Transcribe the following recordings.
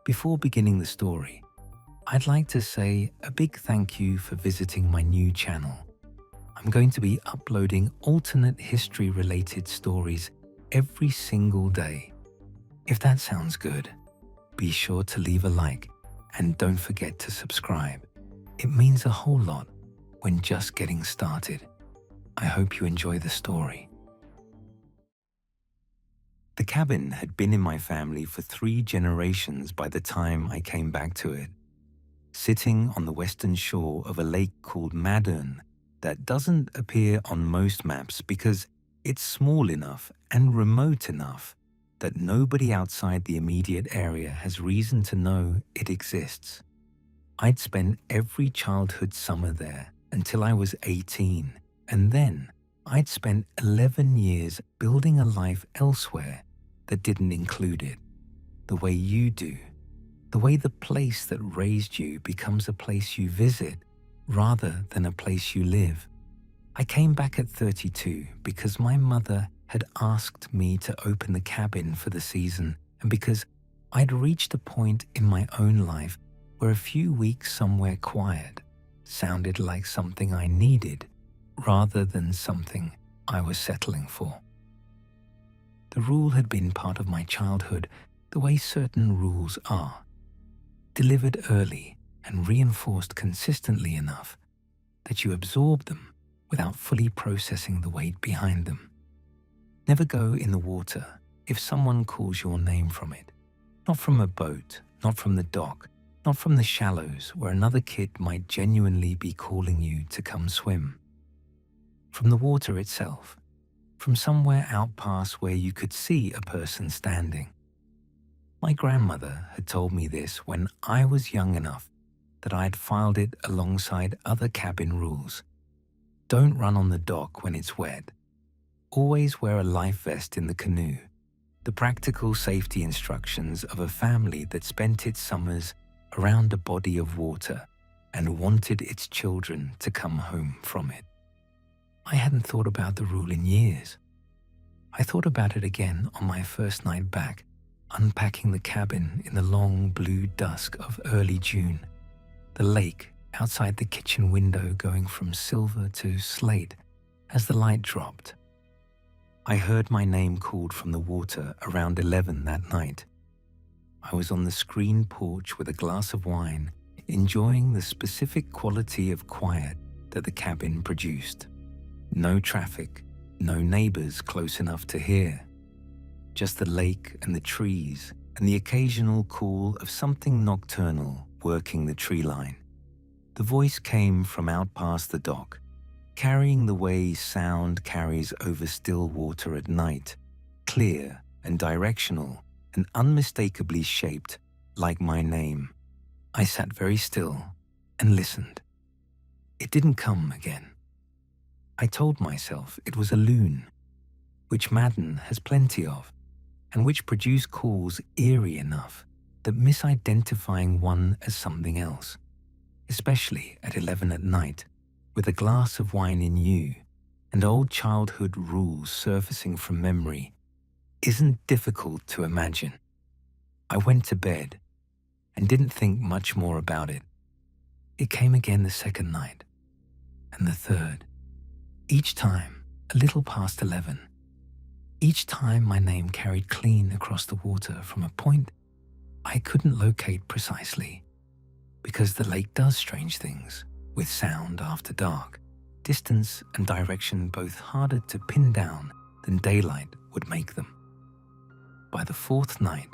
Before beginning the story, I'd like to say a big thank you for visiting my new channel. I'm going to be uploading alternate history-related stories every single day. If that sounds good, be sure to leave a like and don't forget to subscribe. It means a whole lot when just getting started. I hope you enjoy the story. The cabin had been in my family for 3 generations by the time I came back to it. Sitting on the western shore of a lake called Madden that doesn't appear on most maps because it's small enough and remote enough that nobody outside the immediate area has reason to know it exists. I'd spent every childhood summer there until I was 18, and then I'd spent 11 years building a life elsewhere that didn't include it, the way you do, the way the place that raised you becomes a place you visit rather than a place you live. I came back at 32 because my mother had asked me to open the cabin for the season and because I'd reached a point in my own life where a few weeks somewhere quiet sounded like something I needed rather than something I was settling for. The rule had been part of my childhood the way certain rules are, delivered early and reinforced consistently enough that you absorb them without fully processing the weight behind them. Never go in the water if someone calls your name from it, not from a boat, not from the dock, not from the shallows where another kid might genuinely be calling you to come swim. From the water itself, from somewhere out past where you could see a person standing. My grandmother had told me this when I was young enough that I had filed it alongside other cabin rules. Don't run on the dock when it's wet. Always wear a life vest in the canoe. The practical safety instructions of a family that spent its summers around a body of water and wanted its children to come home from it. I hadn't thought about the rule in years. I thought about it again on my first night back, unpacking the cabin in the long blue dusk of early June, the lake outside the kitchen window going from silver to slate as the light dropped. I heard my name called from the water around 11 that night. I was on the screened porch with a glass of wine, enjoying the specific quality of quiet that the cabin produced. No traffic, no neighbors close enough to hear. Just the lake and the trees and the occasional call of something nocturnal working the tree line. The voice came from out past the dock, carrying the way sound carries over still water at night, clear and directional and unmistakably shaped like my name. I sat very still and listened. It didn't come again. I told myself it was a loon, which Madden has plenty of, and which produce calls eerie enough that misidentifying one as something else, especially at 11 at night, with a glass of wine in you and old childhood rules surfacing from memory, isn't difficult to imagine. I went to bed and didn't think much more about it. It came again the second night, and the third. Each time, a little past 11. Each time my name carried clean across the water from a point I couldn't locate precisely, because the lake does strange things with sound after dark, distance and direction both harder to pin down than daylight would make them. By the 4th night,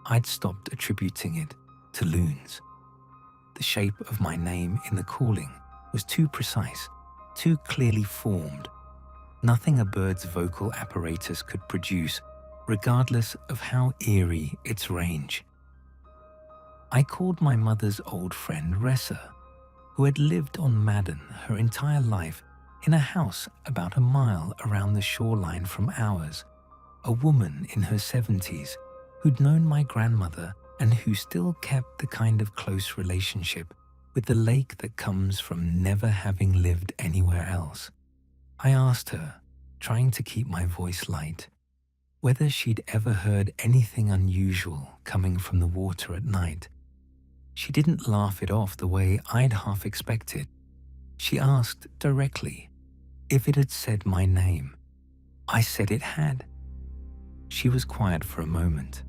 I'd stopped attributing it to loons. The shape of my name in the calling was too precise, too clearly formed, nothing a bird's vocal apparatus could produce, regardless of how eerie its range. I called my mother's old friend Ressa, who had lived on Madden her entire life in a house about a mile around the shoreline from ours, a woman in her 70s who'd known my grandmother and who still kept the kind of close relationship with the lake that comes from never having lived anywhere else. I asked her, trying to keep my voice light, whether she'd ever heard anything unusual coming from the water at night. She didn't laugh it off the way I'd half expected. She asked directly if it had said my name. I said it had. She was quiet for a moment,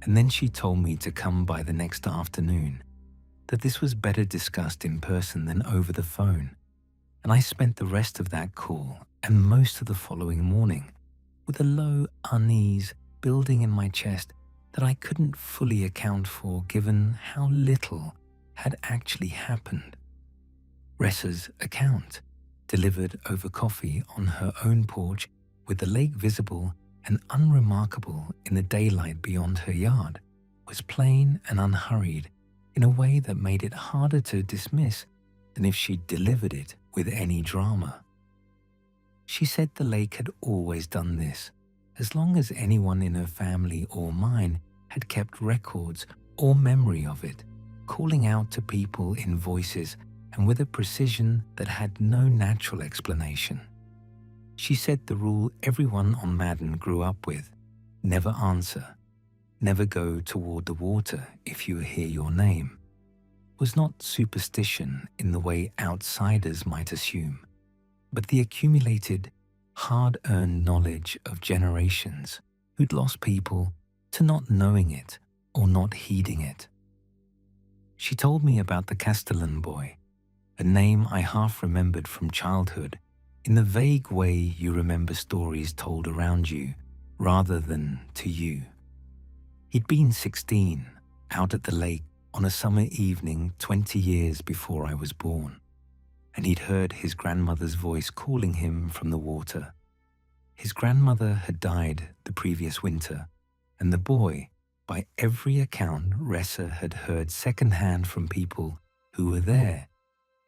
and then she told me to come by the next afternoon, that this was better discussed in person than over the phone, and I spent the rest of that call and most of the following morning with a low unease building in my chest that I couldn't fully account for given how little had actually happened. Ressa's account, delivered over coffee on her own porch with the lake visible and unremarkable in the daylight beyond her yard, was plain and unhurried in a way that made it harder to dismiss than if she'd delivered it with any drama. She said the lake had always done this, as long as anyone in her family or mine had kept records or memory of it, calling out to people in voices and with a precision that had no natural explanation. She said the rule everyone on Madden grew up with, never answer, never go toward the water if you hear your name, was not superstition in the way outsiders might assume, but the accumulated, hard-earned knowledge of generations who'd lost people to not knowing it or not heeding it. She told me about the Castellan boy, a name I half remembered from childhood in the vague way you remember stories told around you rather than to you. He'd been 16, out at the lake on a summer evening 20 years before I was born, and he'd heard his grandmother's voice calling him from the water. His grandmother had died the previous winter, and the boy, by every account Ressa had heard secondhand from people who were there,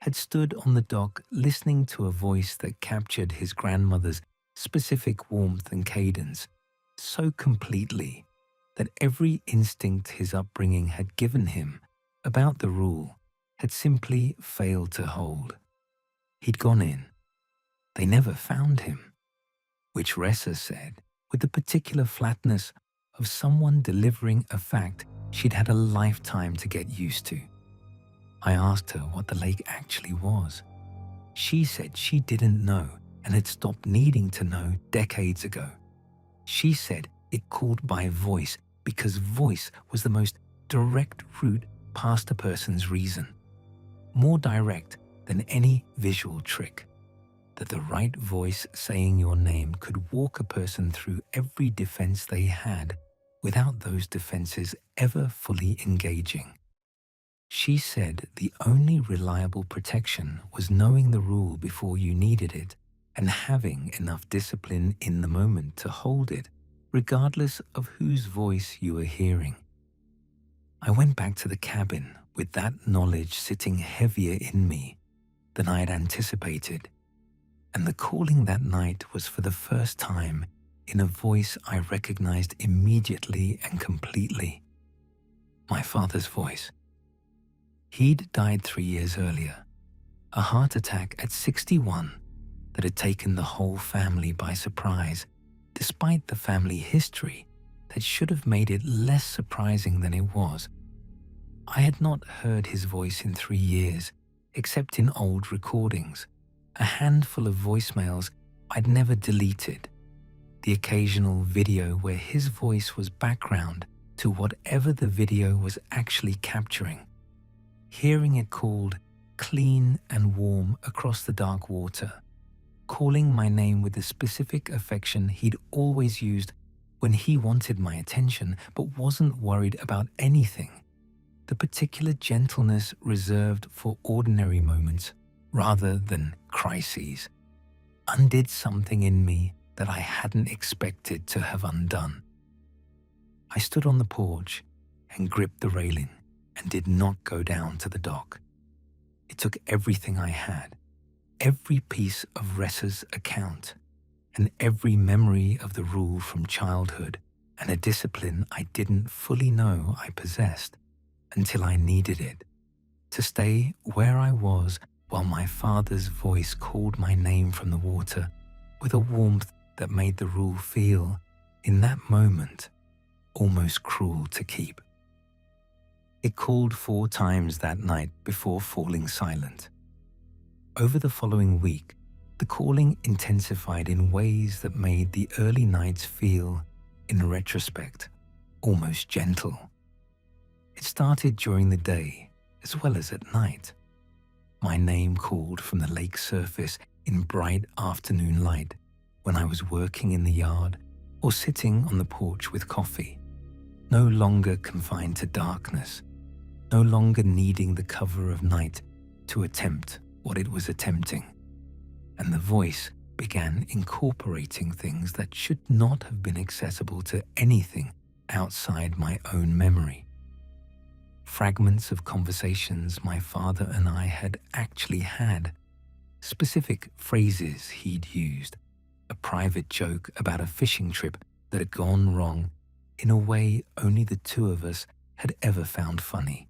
had stood on the dock listening to a voice that captured his grandmother's specific warmth and cadence so completely that every instinct his upbringing had given him about the rule had simply failed to hold. He'd gone in. They never found him, which Ressa said with the particular flatness of someone delivering a fact she'd had a lifetime to get used to. I asked her what the lake actually was. She said she didn't know and had stopped needing to know decades ago. She said it called by voice because voice was the most direct route past a person's reason, more direct than any visual trick, that the right voice saying your name could walk a person through every defense they had without those defenses ever fully engaging. She said the only reliable protection was knowing the rule before you needed it and having enough discipline in the moment to hold it, regardless of whose voice you were hearing. I went back to the cabin with that knowledge sitting heavier in me than I had anticipated, and the calling that night was for the first time in a voice I recognized immediately and completely. My father's voice. He'd died 3 years earlier, a heart attack at 61 that had taken the whole family by surprise, despite the family history that should have made it less surprising than it was. I had not heard his voice in 3 years, except in old recordings, a handful of voicemails I'd never deleted, the occasional video where his voice was background to whatever the video was actually capturing. Hearing it called clean and warm across the dark water, calling my name with the specific affection he'd always used when he wanted my attention but wasn't worried about anything, the particular gentleness reserved for ordinary moments rather than crises, undid something in me that I hadn't expected to have undone. I stood on the porch and gripped the railing and did not go down to the dock. It took everything I had, every piece of Ressa's account, and every memory of the rule from childhood, and a discipline I didn't fully know I possessed until I needed it, to stay where I was while my father's voice called my name from the water with a warmth that made the rule feel, in that moment, almost cruel to keep. It called 4 times that night before falling silent. Over the following week, the calling intensified in ways that made the early nights feel, in retrospect, almost gentle. It started during the day as well as at night. My name called from the lake surface in bright afternoon light when I was working in the yard or sitting on the porch with coffee, no longer confined to darkness, no longer needing the cover of night to attempt what it was attempting. And the voice began incorporating things that should not have been accessible to anything outside my own memory. Fragments of conversations my father and I had actually had, specific phrases he'd used, a private joke about a fishing trip that had gone wrong in a way only the two of us had ever found funny,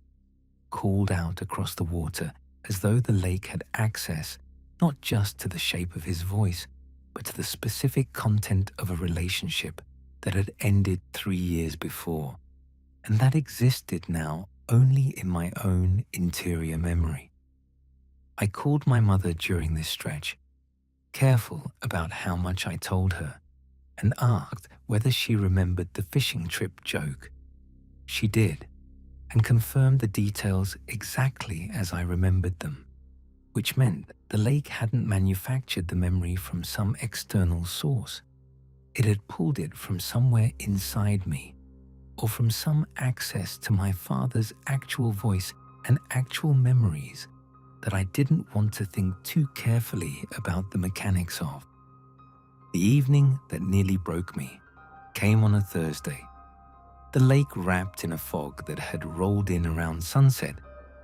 called out across the water as though the lake had access not just to the shape of his voice, but to the specific content of a relationship that had ended 3 years before, and that existed now only in my own interior memory. I called my mother during this stretch, careful about how much I told her, and asked whether she remembered the fishing trip joke. She did, and confirmed the details exactly as I remembered them, which meant the lake hadn't manufactured the memory from some external source. It had pulled it from somewhere inside me, or from some access to my father's actual voice and actual memories that I didn't want to think too carefully about the mechanics of. The evening that nearly broke me came on a Thursday. The lake wrapped in a fog that had rolled in around sunset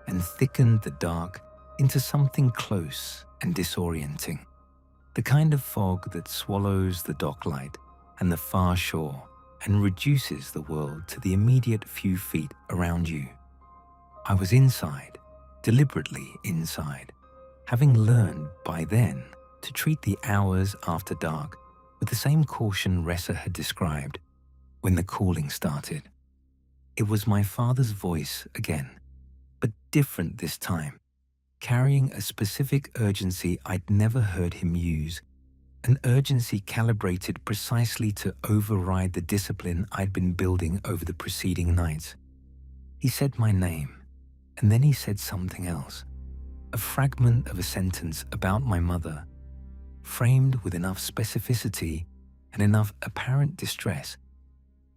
and thickened the dark into something close and disorienting. The kind of fog that swallows the docklight and the far shore and reduces the world to the immediate few feet around you. I was inside, deliberately inside, having learned by then to treat the hours after dark with the same caution Ressa had described when the calling started. It was my father's voice again, but different this time, carrying a specific urgency I'd never heard him use, an urgency calibrated precisely to override the discipline I'd been building over the preceding nights. He said my name, and then he said something else, a fragment of a sentence about my mother, framed with enough specificity and enough apparent distress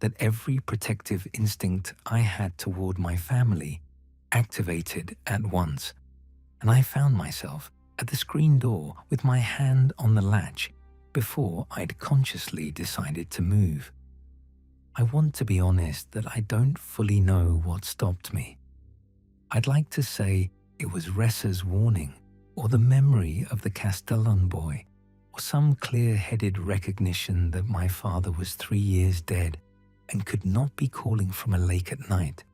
that every protective instinct I had toward my family activated at once, and I found myself at the screen door with my hand on the latch before I'd consciously decided to move. I want to be honest that I don't fully know what stopped me. I'd like to say it was Ressa's warning, or the memory of the Castellan boy, or some clear-headed recognition that my father was 3 years dead and could not be calling from a lake at night.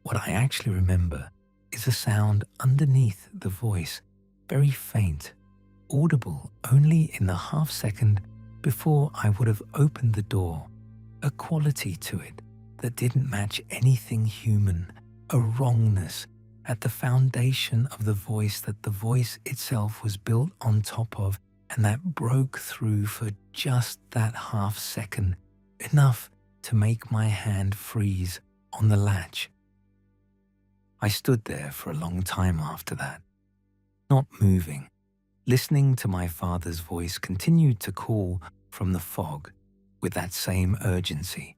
What I actually remember is a sound underneath the voice, very faint, audible only in the half-second before I would have opened the door, a quality to it that didn't match anything human, a wrongness at the foundation of the voice that the voice itself was built on top of, and that broke through for just that half-second, enough to make my hand freeze on the latch. I stood there for a long time after that, not moving, listening to my father's voice continue to call from the fog with that same urgency,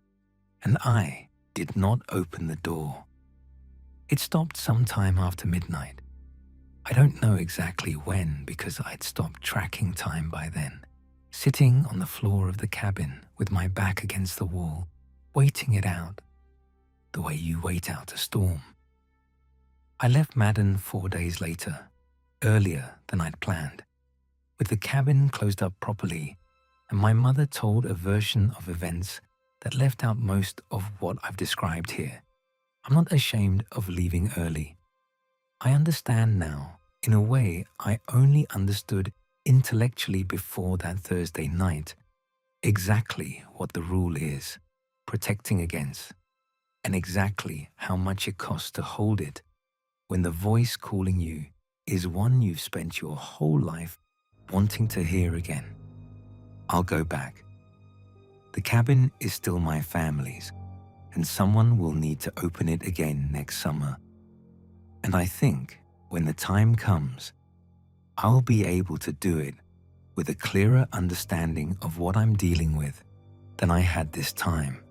and I did not open the door. It stopped sometime after midnight. I don't know exactly when because I'd stopped tracking time by then, sitting on the floor of the cabin with my back against the wall, waiting it out, the way you wait out a storm. I left Madden 4 days later, earlier than I'd planned, with the cabin closed up properly, and my mother told a version of events that left out most of what I've described here. I'm not ashamed of leaving early. I understand now, in a way I only understood intellectually before that Thursday night, exactly what the rule is, protecting against, and exactly how much it costs to hold it when the voice calling you is one you've spent your whole life wanting to hear again. I'll go back. The cabin is still my family's, and someone will need to open it again next summer. And I think when the time comes, I'll be able to do it with a clearer understanding of what I'm dealing with than I had this time.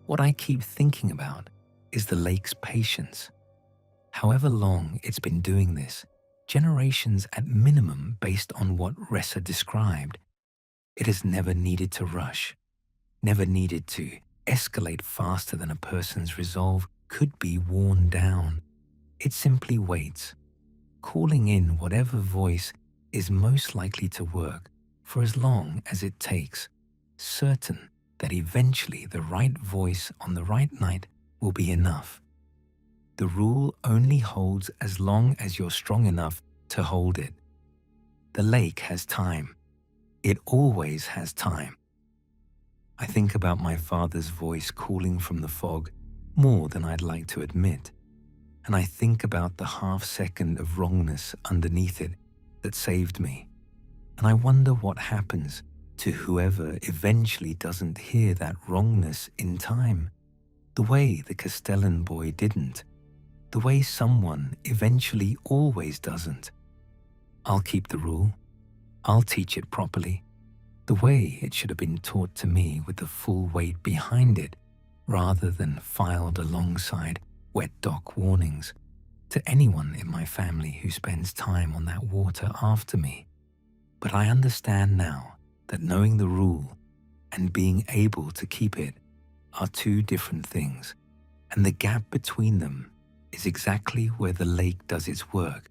What I keep thinking about is the lake's patience. However long it's been doing this, generations at minimum based on what Ressa described, it has never needed to rush, never needed to escalate faster than a person's resolve could be worn down. It simply waits, calling in whatever voice is most likely to work for as long as it takes, certain that eventually the right voice on the right night will be enough. The rule only holds as long as you're strong enough to hold it. The lake has time. It always has time. I think about my father's voice calling from the fog more than I'd like to admit, and I think about the half second of wrongness underneath it that saved me, and I wonder what happens to whoever eventually doesn't hear that wrongness in time, the way the Castellan boy didn't, the way someone eventually always doesn't. I'll keep the rule. I'll teach it properly, the way it should have been taught to me with the full weight behind it, rather than filed alongside wet dock warnings to anyone in my family who spends time on that water after me. But I understand now that knowing the rule and being able to keep it are two different things, and the gap between them is exactly where the lake does its work